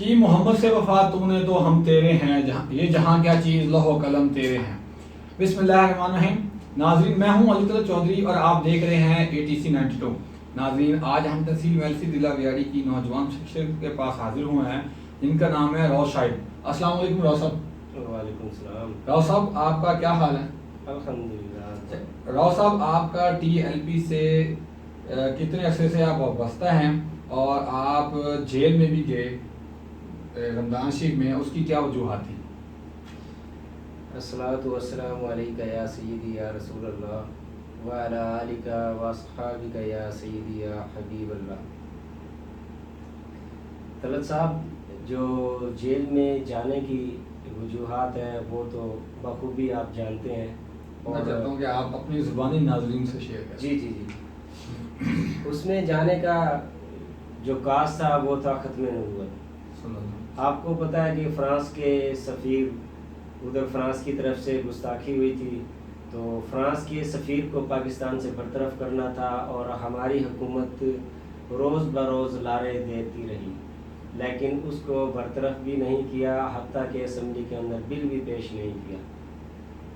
کی محمد سے وفا تو نے تو ہم تیرے ہیں، یہ جہاں کیا چیز لوح و قلم تیرے ہیں۔ بسم اللہ الرحمن الرحیم۔ ناظرین میں ہوں علی طلعت چودھری اور آپ دیکھ رہے ہیں ATC 92۔ ناظرین آج ہم تحصیل میلسی ضلع ویاڑی کی نوجوان شخصیت کے پاس حاضر ہوئے ہیں جن کا نام ہے روز شاہد۔ السلام علیکم روز صاحب۔ وعلیکم السلام۔ روز صاحب آپ کا کیا حال ہے؟ الحمدللہ۔ روز صاحب آپ کا TLP سے کتنے عرصے سے آپ وابستہ ہیں اور آپ جیل میں بھی گئے رمضان شریف میں، اس کی کیا وجوہات تھیں؟ الصلاۃ والسلام علیکہ یا سیدی یا رسول اللہ وعلی آلک واصحابک یا سیدی یا حبیب اللہ۔ طلعت صاحب، جو جیل میں جانے کی وجوہات ہیں وہ تو بخوبی آپ جانتے ہیں، میں چاہتا ہوں کہ آپ اپنی زبانی ناظرین سے شیئر کریں۔ جی، اس میں جانے کا جو کاز تھا وہ تھا ختم نبوت۔ آپ کو پتہ ہے کہ فرانس کے سفیر، ادھر فرانس کی طرف سے گستاخی ہوئی تھی تو فرانس کے سفیر کو پاکستان سے برطرف کرنا تھا اور ہماری حکومت روز بروز لارے دیتی رہی، لیکن اس کو برطرف بھی نہیں کیا، حتیٰ کہ اسمبلی کے اندر بل بھی پیش نہیں کیا۔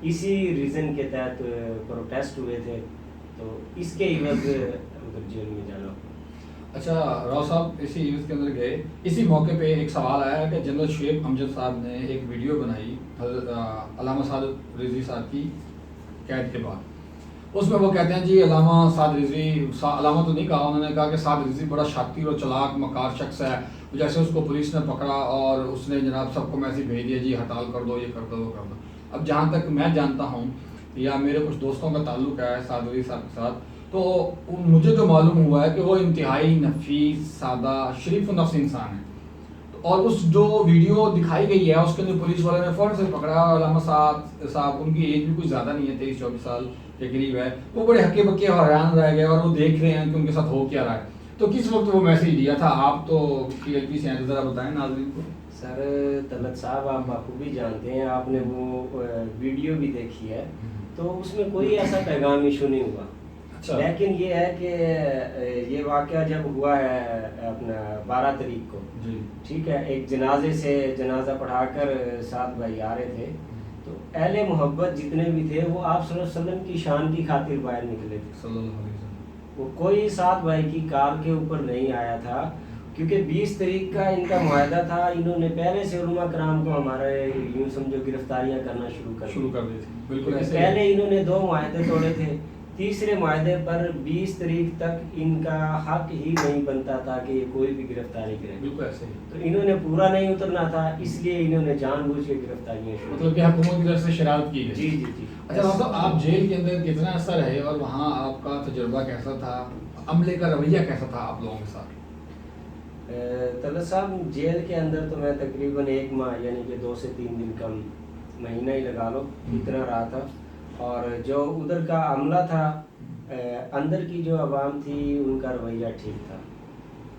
اسی ریزن کے تحت پروٹیسٹ ہوئے تھے، تو اس کے عوض ادھر جیل میں جانا ہوا۔ اچھا راؤ صاحب، اسی ایونٹ کے اندر گئے، اسی موقع پہ ایک سوال آیا کہ جنرل شعیب امجد صاحب نے ایک ویڈیو بنائی علامہ سعد رضوی صاحب کی قید کے بعد۔ اس میں وہ کہتے ہیں جی علامہ سعد رضوی، علامہ تو نہیں کہا، انہوں نے کہا کہ سعد رضوی بڑا شاطر اور چلاک مکار شخص ہے، جیسے اس کو پولیس نے پکڑا اور اس نے جناب سب کو میسیج بھیج دیا جی ہڑتال کر دو، یہ کر دو، وہ کر دو۔ اب جہاں تک میں جانتا ہوں یا میرے کچھ دوستوں کا تعلق ہے سعد رضوی صاحب کے ساتھ، تو مجھے تو معلوم ہوا ہے کہ وہ انتہائی نفیس، سادہ، شریف النفس انسان ہے، اور اس جو ویڈیو دکھائی گئی ہے اس کے اندر پولیس والے نے فوراً سے پکڑا، اور علامہ سعد صاحب، ان کی ایج بھی کچھ زیادہ نہیں ہے، 23-24 سال کے قریب ہے، وہ بڑے ہکے بکے اور حیران رہ گئے اور وہ دیکھ رہے ہیں کہ ان کے ساتھ ہو کیا رہا ہے۔ تو کس وقت وہ میسیج دیا تھا؟ آپ تو TLP سے ہیں تو ذرا بتائیں ناظرین کو۔ سر طلعت صاحب، آپ بخوبی جانتے ہیں، آپ نے وہ ویڈیو بھی دیکھی ہے، تو اس میں کوئی ایسا پیغام ایشو نہیں ہوا، لیکن یہ ہے کہ یہ واقعہ جب ہوا ہے اپنا 12 تاریخ کو، ٹھیک ہے، ایک جنازے سے جنازہ پڑھا کر 7 بھائی آ رہے تھے، تو اہل محبت جتنے بھی تھے وہ آپ صلی اللہ علیہ وسلم کی شان کی خاطر باہر نکلے تھے صلی اللہ علیہ وسلم۔ وہ کوئی 7 بھائی کی کار کے اوپر نہیں آیا تھا، کیونکہ 20 تاریخ کا ان کا معاہدہ تھا، انہوں نے پہلے سے علماء کرام کو ہمارے یوں سمجھو گرفتاریاں کرنا شروع کر دی تھی۔ بالکل پہلے انہوں نے 2 معاہدے توڑے تھے، تیسرے معاہدے پر 20 تاریخ تک ان کا حق ہی نہیں بنتا تھا کہ یہ کوئی بھی گرفتاری کرے، بالکل ایسے ہی، تو انہوں نے پورا نہیں اترنا تھا، اس لیے انہوں نے جان بوجھ کے گرفتاریاں شروع، مطلب کہ حکومت کی طرف سے شرارت کی گئی۔ جی۔ اچھا مطلب آپ جیل کے اندر کتنا عرصہ رہے اور وہاں آپ کا تجربہ کیسا تھا، عملے کا رویہ کیسا تھا آپ لوگوں کے ساتھ؟ طلعت صاحب، جیل کے اندر تو میں تقریباً 1 ماہ یعنی کہ 2 سے 3 دن کم، مہینہ ہی لگا لو، اتنا رہا تھا، اور جو ادھر کا عملہ تھا، اندر کی جو عوام تھی ان کا رویہ ٹھیک تھا۔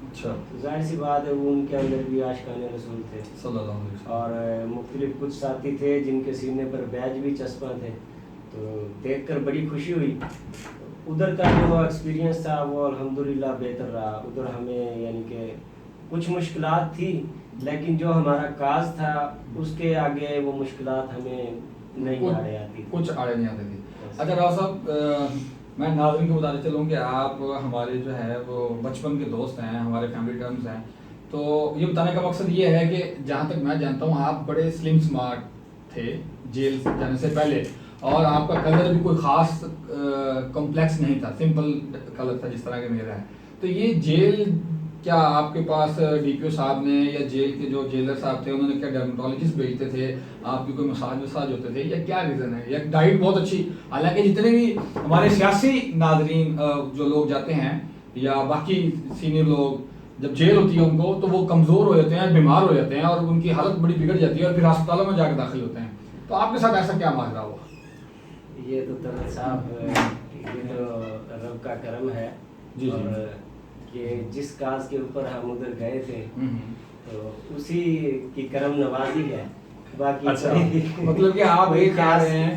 اچھا، ظاہر سی بات ہے وہ ان کے اندر بھی عاشقان رسول تھے صلی اللہ علیہ وسلم، اور مختلف کچھ ساتھی تھے جن کے سینے پر بیج بھی چسپاں تھے، تو دیکھ کر بڑی خوشی ہوئی۔ ادھر کا جو ایکسپیرینس تھا وہ الحمدللہ بہتر رہا۔ ادھر ہمیں یعنی کہ کچھ مشکلات تھی، لیکن جو ہمارا کاز تھا اس کے آگے وہ مشکلات ہمیں نہیں آڑے آتی، کچھ آڑے نہیں آتے تھے۔ اچھا راؤ صاحب، میں ناظرین کو بتاتے چلوں کہ آپ ہمارے جو ہے وہ بچپن کے دوست ہیں، ہمارے فیملی ٹرمز ہیں، تو یہ بتانے کا مقصد یہ ہے کہ جہاں تک میں جانتا ہوں آپ بڑے سلم سمارٹ تھے جیل جانے سے پہلے، اور آپ کا کلر بھی کوئی خاص کمپلیکس نہیں تھا، سمپل کلر تھا جس طرح کے میرا ہے۔ تو یہ جیل کیا آپ کے پاس DPO صاحب نے یا جیل کے جو جیلر صاحب تھے انہوں نے کیا ڈرمیٹولوجسٹ بھیجتے تھے، آپ کی کوئی مساج ہوتے تھے، یا کیا ریزن ہے؟ یا ڈائٹ بہت اچھی، حالانکہ جتنے بھی ہمارے سیاسی ناظرین جو لوگ جاتے ہیں یا باقی سینئر لوگ جب جیل ہوتی ہے ان کو تو وہ کمزور ہو جاتے ہیں، بیمار ہو جاتے ہیں، اور ان کی حالت بڑی بگڑ جاتی ہے اور پھر ہسپتالوں میں جا کے داخل ہوتے ہیں، تو آپ کے ساتھ ایسا کیا ماجرا ہوا؟ یہ تو طلعت صاحب، یہ تو رب کا کرم ہے، اور کہ جس کاز کے اوپر ہم ادھر گئے تھے تو اسی کی کرم نوازی ہے، باقی اچھا مطلب کہ آپ یہ کہہ رہے ہیں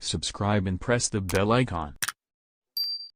Subscribe and press the bell icon.